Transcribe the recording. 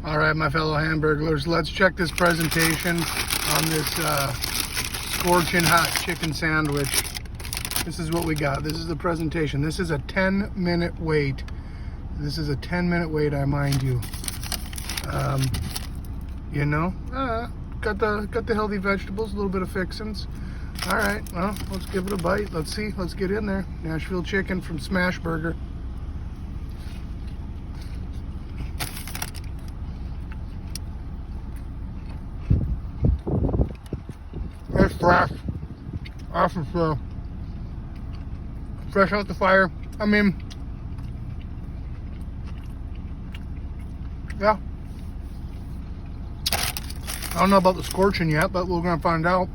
All right, my fellow hamburglers, let's check this presentation on this scorching hot chicken sandwich. This is what we got. This is the presentation. This is a 10-minute wait. This is a 10-minute wait, I mind you. You know, got the healthy vegetables, a little bit of fixins. All right, well, let's give it a bite. Let's see. Let's get in there. Nashville chicken from Smash Burger. It's fresh. Awesome slow. Fresh out the fire. I mean, yeah. I don't know about the scorching yet, but we're gonna find out.